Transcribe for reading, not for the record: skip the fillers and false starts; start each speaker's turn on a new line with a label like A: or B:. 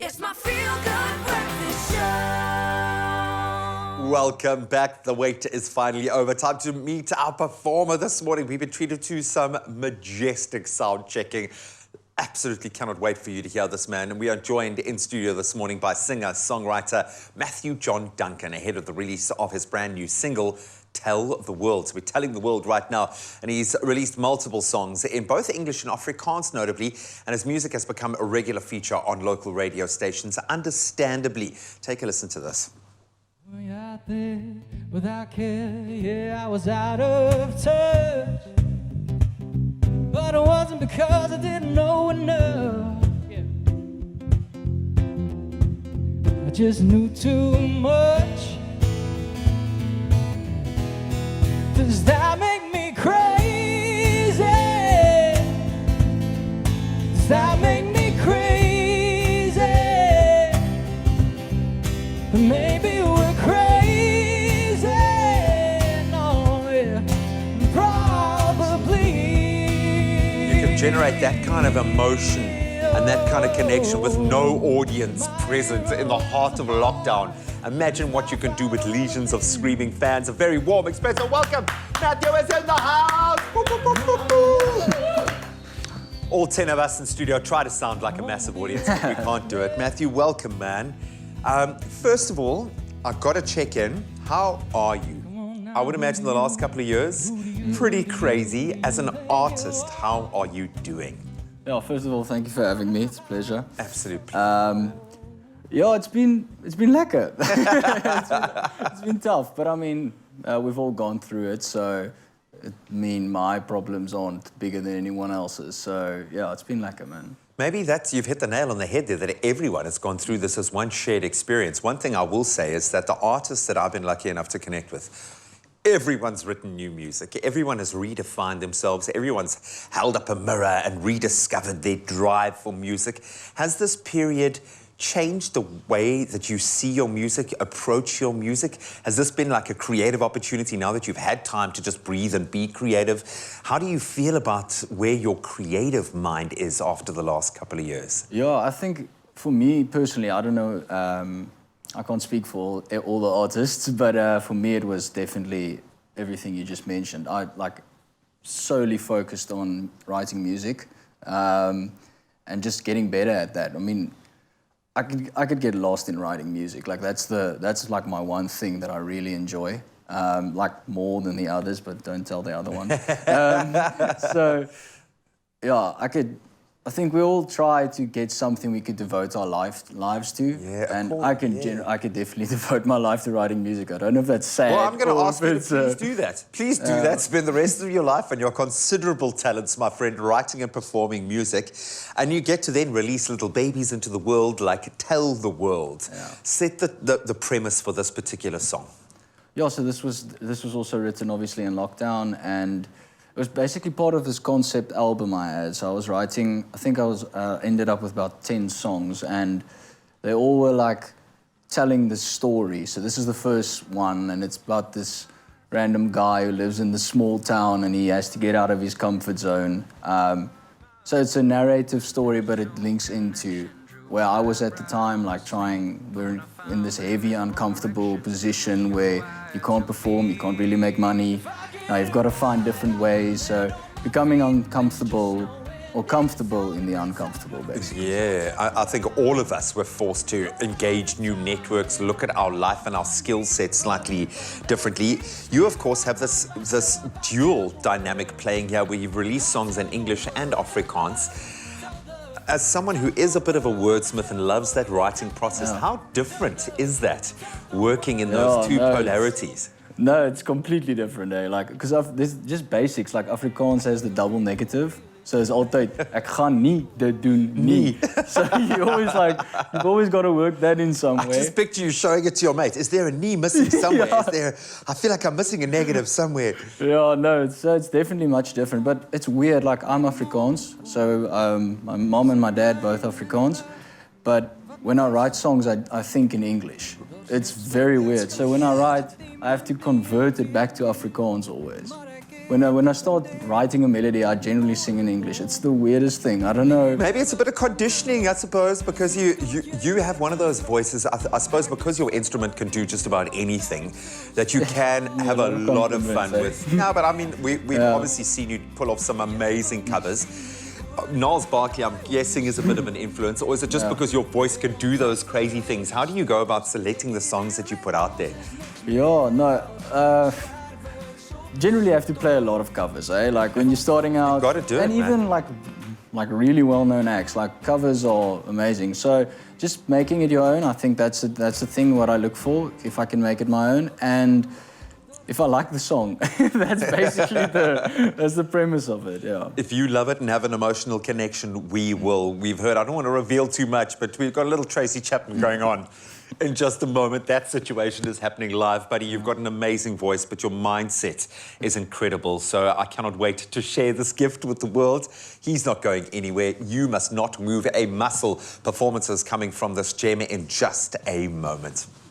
A: It's my feel-good breakfast show.
B: Welcome back. The wait is finally over. Time to meet our performer this morning. We've been treated to some majestic sound checking. Absolutely cannot wait for you to hear this man. And we are joined in studio this morning by singer-songwriter Matthew John Duncan, ahead of the release of his brand new single, Tell the World. So we're telling the world right now, and he's released multiple songs in both English and Afrikaans notably, and his music has become a regular feature on local radio stations, understandably. Take a listen to this.
C: Out there without care, yeah, I was out of touch, but it wasn't because I didn't know enough. I just knew too much. Does that make me crazy? Does that make me crazy? Maybe we're crazy. No, yeah, probably.
B: You can generate that kind of emotion and that kind of connection with no audience present in the heart of lockdown. Imagine what you can do with legions of screaming fans. A very warm Expresso welcome. Matthew is in the house. Boo, boo, boo, boo, boo. All 10 of us in studio try to sound like a massive audience, but we can't do it. Matthew, welcome, man. First of all, I've got to check in. How are you? I would imagine the last couple of years, pretty crazy. As an artist, how are you doing?
D: Yeah, first of all, thank you for having me. It's a pleasure.
B: Absolutely.
D: Yeah, it's been lekker. it's been tough, but I mean, we've all gone through it, so my problems aren't bigger than anyone else's. So yeah, it's been lekker, man.
B: Maybe you've hit the nail on the head there, that everyone has gone through this as one shared experience. One thing I will say is that the artists that I've been lucky enough to connect with, everyone's written new music. Everyone has redefined themselves. Everyone's held up a mirror and rediscovered their drive for music. Has this period changed the way that you see your music, approach your music? Has this been like a creative opportunity now that you've had time to just breathe and be creative? How do you feel about where your creative mind is after the last couple of years?
D: Yeah, I think for me personally, I don't know, I can't speak for all the artists, but for me it was definitely everything you just mentioned. I solely focused on writing music and just getting better at that. I mean, I could get lost in writing music. Like that's like my one thing that I really enjoy, like more than the others, but don't tell the other one. So yeah, I think we all try to get something we could devote our lives to.
B: Yeah,
D: and
B: course,
D: I could definitely devote my life to writing music. I don't know if that's sad.
B: Well, I'm going to ask you to
D: it's,
B: please do that. Please do that. Spend the rest of your life and your considerable talents, my friend, writing and performing music. And you get to then release little babies into the world, like Tell the World.
D: Yeah.
B: Set the premise for this particular song.
D: Yeah, so this was also written obviously in lockdown, and it was basically part of this concept album I had. So I was writing, I think I ended up with about 10 songs, and they all were like telling the story. So this is the first one, and it's about this random guy who lives in this small town, and he has to get out of his comfort zone. So it's a narrative story, but it links into where I was at the time, like we're in this heavy, uncomfortable position where you can't perform, you can't really make money. Now you've got to find different ways, so becoming uncomfortable or comfortable in the uncomfortable, basically.
B: Yeah, I think all of us were forced to engage new networks, look at our life and our skill set slightly differently. You, of course, have this dual dynamic playing here where you've released songs in English and Afrikaans. As someone who is a bit of a wordsmith and loves that writing process, how different is that, working in those two polarities?
D: No, it's completely different, eh? Like, because there's just basics, like Afrikaans has the double negative. So it's altyd, ek gaan nie dit doen nie. So you've always got to work that in some way.
B: I just picture you showing it to your mate. Is there a knee missing somewhere?
D: Yeah.
B: I feel like I'm missing a negative somewhere.
D: Yeah, no, it's definitely much different. But it's weird, like I'm Afrikaans. So my mom and my dad both Afrikaans. But when I write songs, I think in English. It's very weird. So when I write, I have to convert it back to Afrikaans always. when I start writing a melody, I generally sing in English. It's the weirdest thing. I don't know.
B: Maybe it's a bit of conditioning, I suppose, because you have one of those voices, I suppose because your instrument can do just about anything, that you can have a lot of fun with. No, but I mean, we've obviously seen you pull off some amazing covers. Gnarls Barkley, I'm guessing, is a bit of an influence, or is it just because your voice can do those crazy things? How do you go about selecting the songs that you put out there?
D: Yeah, no. Generally, you have to play a lot of covers, eh? Like when you're starting out,
B: You've got to do it,
D: and even
B: man.
D: like really well-known acts, like covers are amazing. So just making it your own, I think that's the thing what I look for. If I can make it my own, and if I like the song, that's basically that's the premise of it. Yeah.
B: If you love it and have an emotional connection, we will. We've heard, I don't want to reveal too much, but we've got a little Tracy Chapman going on in just a moment. That situation is happening live, buddy. You've got an amazing voice, but your mindset is incredible. So I cannot wait to share this gift with the world. He's not going anywhere. You must not move a muscle. Performances coming from this gem in just a moment.